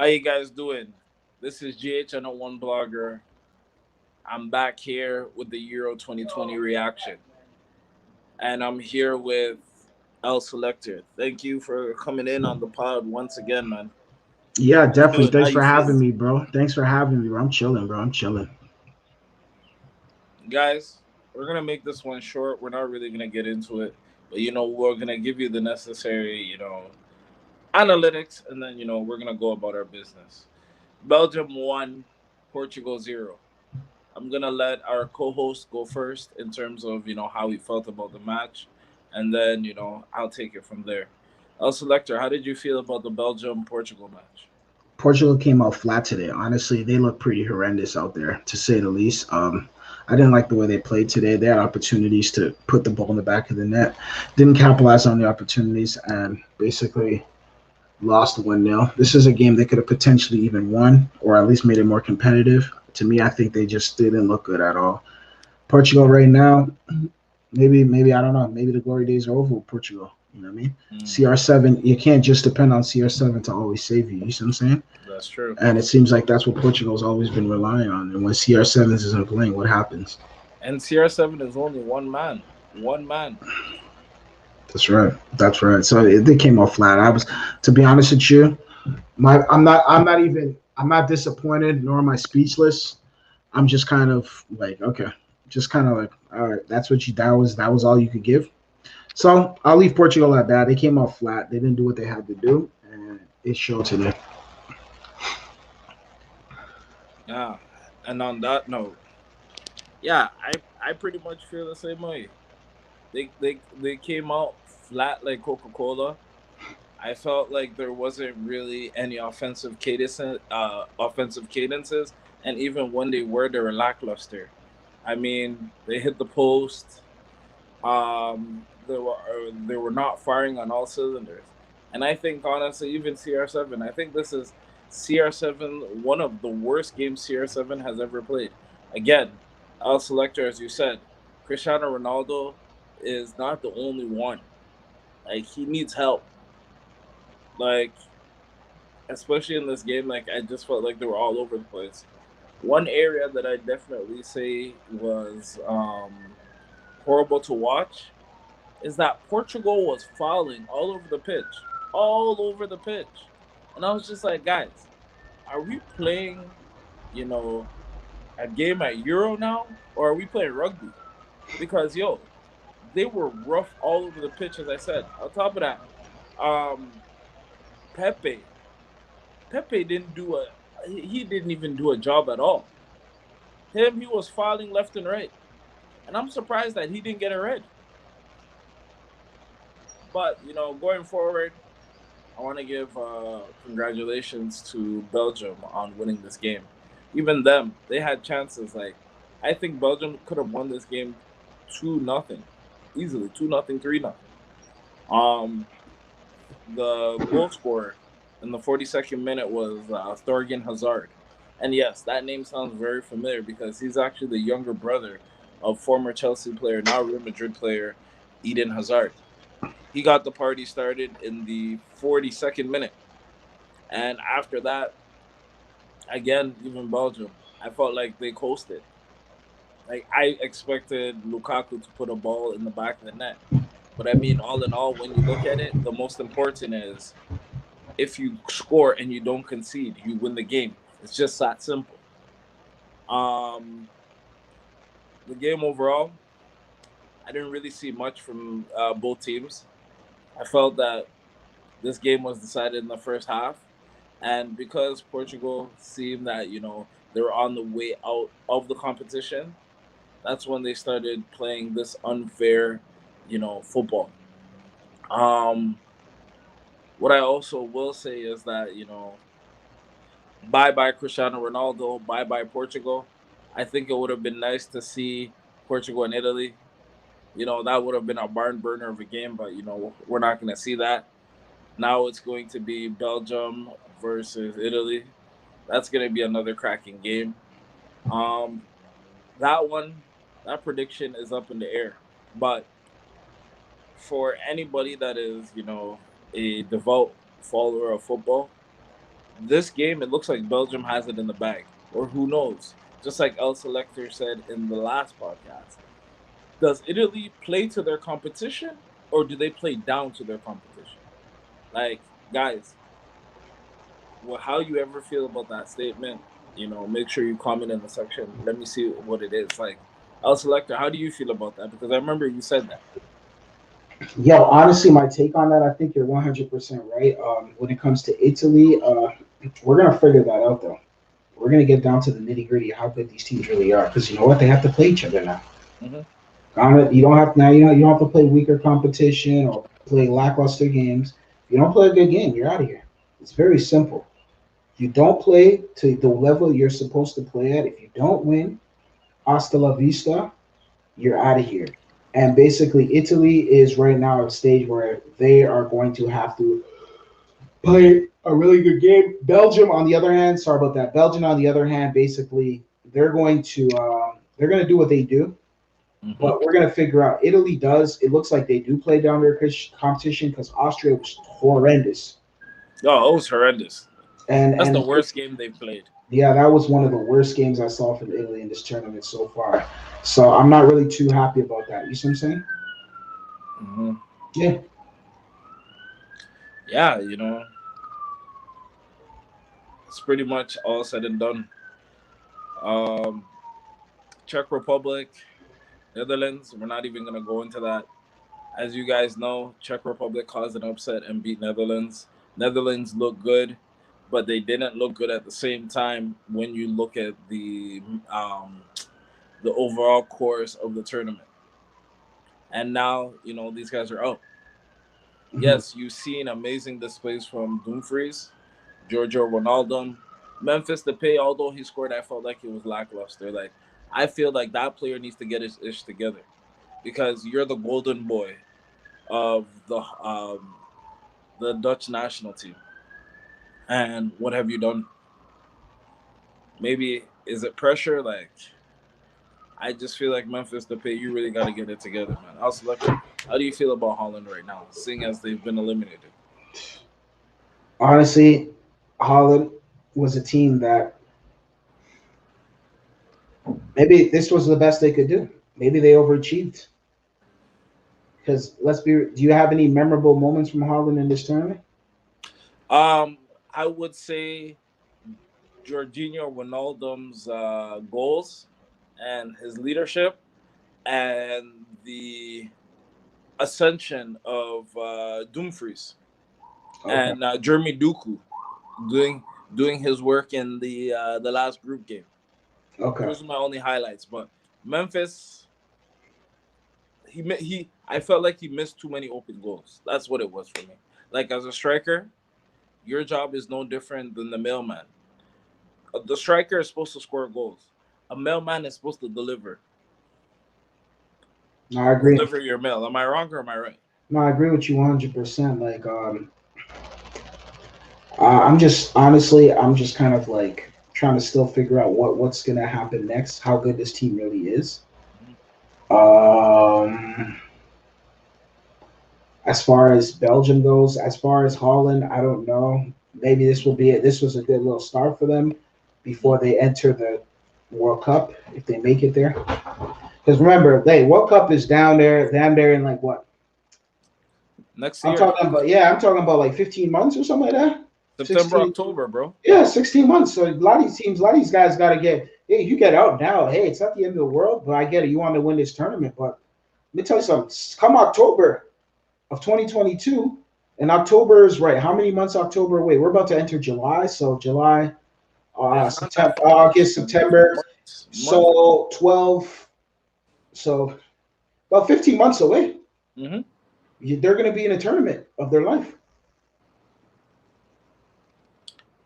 How you guys doing? This is GHN01 Blogger. I'm back here with the Euro 2020 reaction. And I'm here with El Selector. Thank you for coming in on the pod once again, man. Yeah, How you definitely. doing? How Thanks you for having feeling? me, bro. Thanks for having me, bro. I'm chilling, bro. I'm chilling. Guys, we're gonna make this one short. We're not really gonna get into it. But we're gonna give you the necessary, analytics, and then we're gonna go about our business. Belgium 1, Portugal 0. I'm gonna let our co-host go first in terms of how he felt about the match, and then I'll take it from there. El Selector, how did you feel about the Belgium Portugal match? Portugal came out flat today. Honestly, they look pretty horrendous out there, to say the least. I didn't like the way they played today. They had opportunities to put the ball in the back of the net, didn't capitalize on the opportunities, and basically lost 1-0. This is a game they could have potentially even won, or at least made it more competitive. To me, I think they just didn't look good at all. Portugal right now, maybe I don't know. Maybe the glory days are over with Portugal. You know what I mean? Mm, CR7, you can't just depend on CR7 to always save you. You see what I'm saying? that's true. And it seems like that's what Portugal's always been relying on. And when CR7 isn't playing, what happens? And CR7 is only one man. One man. That's right. That's right. So they came off flat. To be honest with you, I'm not disappointed, nor am I speechless. I'm just kind of like, okay, just kind of like, all right, that was all you could give. So I'll leave Portugal at that. They came off flat. They didn't do what they had to do, and it showed today. Yeah. And on that note, yeah, I pretty much feel the same way. They came out flat like Coca Cola. I felt like there wasn't really any offensive cadences, and even when they were lackluster. I mean, they hit the post. They were not firing on all cylinders, and I think honestly, even CR7. I think this is CR7 one of the worst games CR7 has ever played. Again, Al Selector, as you said, Cristiano Ronaldo is not the only one. Like he needs help. Like especially in this game, like I just felt like they were all over the place. One area that I definitely say was horrible to watch is that Portugal was fouling all over the pitch, and I was just like, guys, are we playing, you know, a game at Euro now, or are we playing rugby? Because they were rough all over the pitch, as I said. On top of that, um, Pepe Pepe didn't do a he didn't even do a job at all. He was fouling left and right, and I'm surprised that he didn't get a red. But going forward, I want to give congratulations to Belgium on winning this game. Even them, they had chances. Like I think Belgium could have won this game 2-0, easily 2-0, 3-0. Um, the goal scorer in the 42nd minute was Thorgan Hazard. And yes, that name sounds very familiar because he's actually the younger brother of former Chelsea player, now Real Madrid player, Eden Hazard. He got the party started in the 42nd minute. And after that, again, even Belgium, I felt like they coasted. Like I expected Lukaku to put a ball in the back of the net. But I mean, all in all, when you look at it, the most important is if you score and you don't concede, you win the game. It's just that simple. Um, the game overall, I didn't really see much from both teams. I felt that this game was decided in the first half, and because Portugal seemed that they were on the way out of the competition, that's when they started playing this unfair, football. Um, what I also will say is that bye bye Cristiano Ronaldo, bye bye Portugal. I think it would have been nice to see Portugal and Italy. That would have been a barn burner of a game, but we're not going to see that. Now it's going to be Belgium versus Italy. That's going to be another cracking game. Um, that one, that prediction is up in the air. But for anybody that is, a devout follower of football, this game, it looks like Belgium has it in the bag, or who knows? Just like El Selector said in the last podcast, does Italy play to their competition, or do they play down to their competition? Like, guys, how you ever feel about that statement? Make sure you comment in the section. Let me see what it is. Like, El Selector, how do you feel about that? Because I remember you said that. Yo, honestly, my take on that, I think you're 100% right. When it comes to Italy, we're gonna figure that out though. We're gonna get down to the nitty gritty of how good these teams really are, because you know what, they have to play each other now. Mm-hmm. You don't have now. You don't have to play weaker competition or play lackluster games. If you don't play a good game, you're out of here. It's very simple. You don't play to the level you're supposed to play at. If you don't win, hasta la vista, you're out of here. And basically, Italy is right now at a stage where they are going to have to play a really good game. Belgium, on the other hand, sorry about that. Belgium, on the other hand, basically they're going to do what they do, Mm-hmm. but we're going to figure out. Italy does. It looks like they do play down their competition because Austria was horrendous, Oh, it was horrendous. That's the and worst game they've played. yeah, that was one of the worst games I saw from Italy in this tournament so far. So I'm not really too happy about that. You see what I'm saying? Mm-hmm. Yeah. Yeah, it's pretty much all said and done. Um, Czech Republic, Netherlands. We're not even gonna go into that. As you guys know, Czech Republic caused an upset and beat Netherlands. Netherlands looked good, but they didn't look good at the same time when you look at the overall course of the tournament. And now, these guys are out. Mhm. Yes, you've seen amazing displays from Dumfries, Giorgio Ronaldo, Memphis Depay. Although he scored, I felt like it was lackluster. Like, I feel like that player needs to get his ish together because you're the golden boy of the Dutch national team. And what have you done? Maybe is it pressure? Like, I just feel like Memphis Depay, you really got to get it together, man. Also, Lecter, how do you feel about Holland right now, seeing as they've been eliminated? Honestly, Holland was a team that maybe this was the best they could do. Maybe they overachieved. Because let's be, do you have any memorable moments from Holland in this tournament? Um, I would say Jorginho Wijnaldum's goals and his leadership, and the ascension of Dumfries Okay. and Jeremy Duku doing doing his work in the last group game. Okay. Those are my only highlights. But Memphis, he I felt like he missed too many open goals. That's what it was for me. Like, as a striker, your job is no different than the mailman. The striker is supposed to score goals. A mailman is supposed to No, I agree. deliver your mail. Am I wrong or am I right? No, I agree with you 100%. Like, I'm just honestly, I'm just kind of like trying to still figure out what's gonna happen next, how good this team really is. Mhm. Um, as far as Belgium goes, as far as Holland, I don't know. Maybe this will be it. This was a good little start for them before they enter the World Cup if they make it there. Because remember, they World Cup is down there in like what? Next I'm year, talking about yeah, I'm talking about like 15 months or something like that. September, 16, October, bro. yeah, 16 months. So a lot of these teams, a lot of these guys got to get. Hey, you get out now. Hey, it's not the end of the world, but I get it. You want to win this tournament, but let me tell you something. Come October of 2022, and October is right. How many months October away? We're about to enter July, so July, It's not September, that far away, August, man. September. Month. So 12. So about 15 months away. Mm-hmm. They're going to be in a tournament of their life.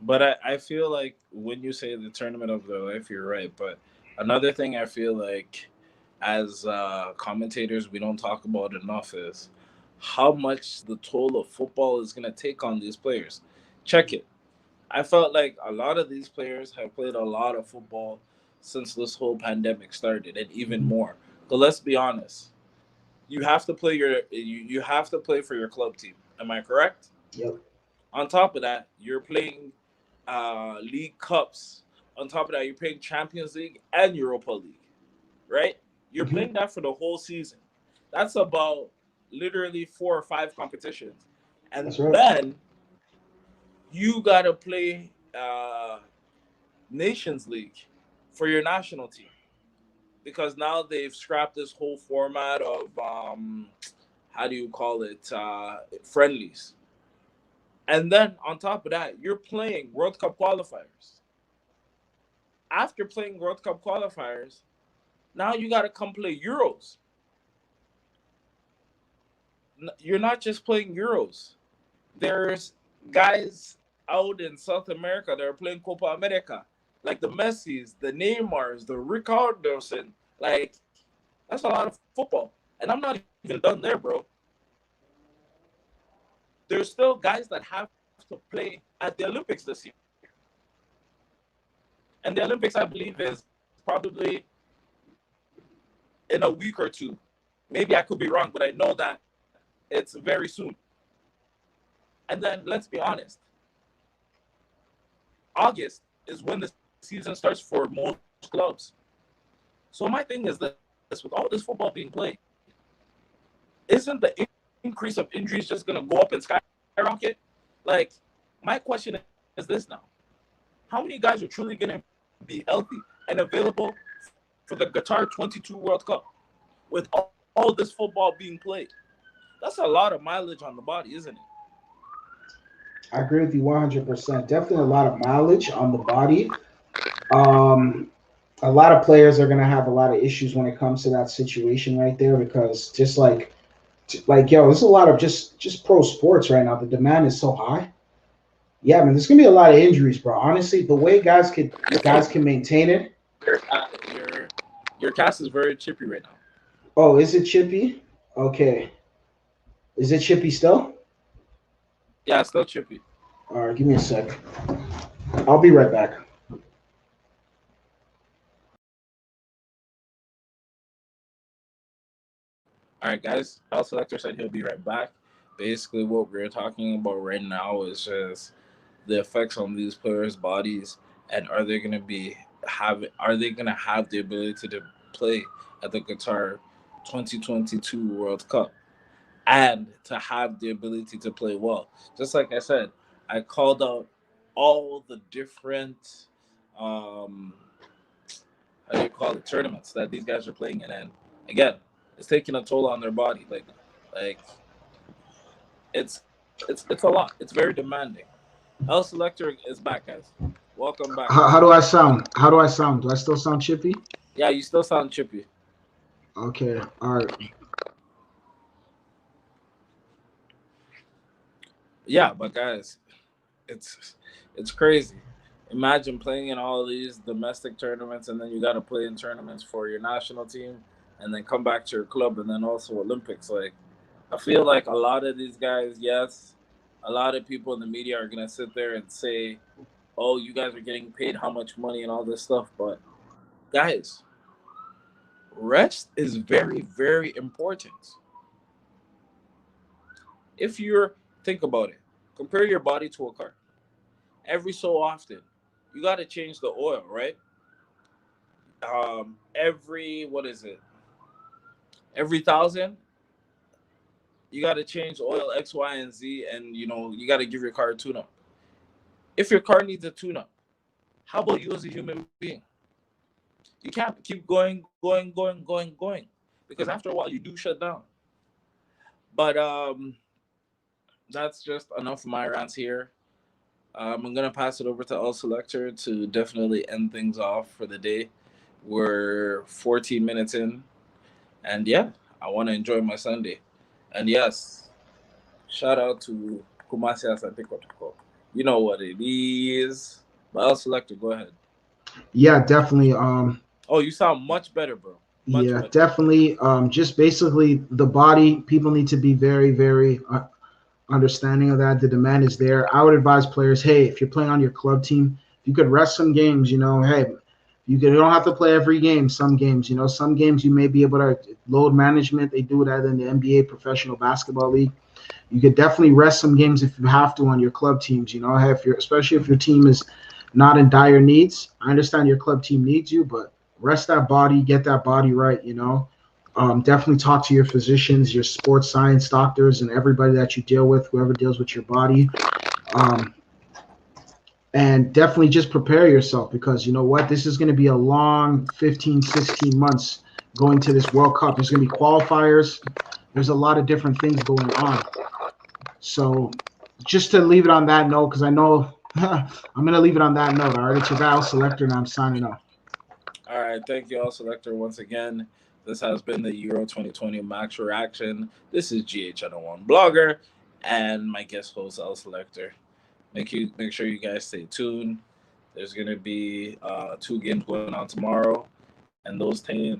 But I feel like when you say the tournament of their life, you're right. But another thing I feel like as commentators we don't talk about enough is how much the toll of football is going to take on these players. Check it. I felt like a lot of these players have played a lot of football since this whole pandemic started, and even Mhm. more. But let's be honest, you have to play for your club team. Am I correct? Yep. On top of that, you're playing. League Cups. On top of that, you're playing Champions League and Europa League, right? You're Hmm. playing that for the whole season. That's about literally 4 or 5 competitions. And That's right. then you got to play Nations League for your national team because now they've scrapped this whole format of how do you call it friendlies. And then on top of that, you're playing World Cup qualifiers. After playing World Cup qualifiers, now you got to come play Euros. You're not just playing Euros. There's guys out in South America that are playing Copa America, like the Messis, the Neymars, the Ricardos, and like that's a lot of football. And I'm not even done there, bro. There's still guys that have to play at the Olympics this year, and the Olympics, I believe, is probably in a week or two. Maybe I could be wrong, but I know that it's very soon. And then let's be honest, August is when the season starts for most clubs. So my thing is this: with all this football being played, isn't the increase of injuries just going to go up and skyrocket? Like, my question is this now: how many guys are truly going to be healthy and available for the Qatar 22 World Cup with all this football being played? That's a lot of mileage on the body, isn't it? I agree with you 100%. Definitely a lot of mileage on the body. Um, a lot of players are going to have a lot of issues when it comes to that situation right there because just like yo, there's a lot of just pro sports right now. The demand is so high. Yeah, man, there's gonna be a lot of injuries, bro. Honestly, the way guys can maintain it. Your cast is very chippy right now. Oh, is it Chippy? Okay, is it Chippy still? Yeah, it's still chippy. All right, give me a sec. I'll be right back. All right, guys. Health Selector said he'll be right back. Basically, what we're talking about right now is just the effects on these players' bodies, and are they gonna have the ability to play at the Qatar 2022 World Cup and to have the ability to play well? Just like I said, I called out all the different um, how do you call it tournaments that these guys are playing in, and again, it's taking a toll on their body. Like it's a lot. It's very demanding. L Selector is back, guys. Welcome back. How do I sound? How do I sound? Do I still sound chippy? Yeah, you still sound chippy. Okay. All right. Yeah, but guys, it's it's crazy. Imagine playing in all these domestic tournaments, and then you got to play in tournaments for your national team, and then come back to your club, and then also Olympics. Like, I feel like a lot of these guys, yes, a lot of people in the media are gonna sit there and say, "Oh, you guys are getting paid how much money and all this stuff," but guys, rest is very, very important. If you're think about it, compare your body to a car. Every so often, you got to change the oil, right? Every what is it? Every thousand, you got to change oil X, Y, and Z, and you got to give your car a tune-up. If your car needs a tune-up, how about you as a human being? You can't keep going, because after a while you do shut down. But that's just enough of my rants here. I'm gonna pass it over to L Selector to definitely end things off for the day. We're 14 minutes in, and yeah, I want to enjoy my Sunday. And yes, shout out to Kumasi Asante Kotoko. You know what it is. But L Selector, go ahead. Yeah, definitely. Oh, you sound much better, bro. Much Yeah, better. definitely. Just basically the body. People need to be very, very understanding of that. The demand is there. I would advise players, hey, if you're playing on your club team, if you could rest some games, hey, you don't have to play every game. Some games, some games you may be able to load management. They do that in the NBA professional basketball league. you could definitely rest some games if you have to on your club teams. Especially if your team is not in dire needs. I understand your club team needs you, but rest that body, get that body right. Definitely talk to your physicians, your sports science doctors, and everybody that you deal with, whoever deals with your body. Um, and definitely just prepare yourself, because you know what, this is going to be a long 15, 16 months going to this World Cup. There's going to be qualifiers. There's a lot of different things going on. So just to leave it on that note, because I know I'm going to leave it on that note. All right, it's your guy, Selector, and I'm signing off. All right, thank you all, Selector, once again. This has been the Euro 2020 Max Reaction. This is GH101 Blogger and my guest host, L Selector. Make sure you guys stay tuned. There's gonna be 2 games going on tomorrow, and those 2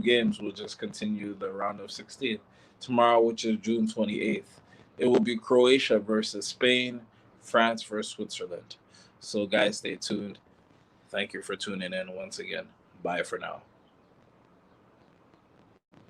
games will just continue the round of 16. Tomorrow, which is June 28th, it will be Croatia versus Spain, France versus Switzerland. So, guys, stay tuned. Thank you for tuning in once again. Bye for now.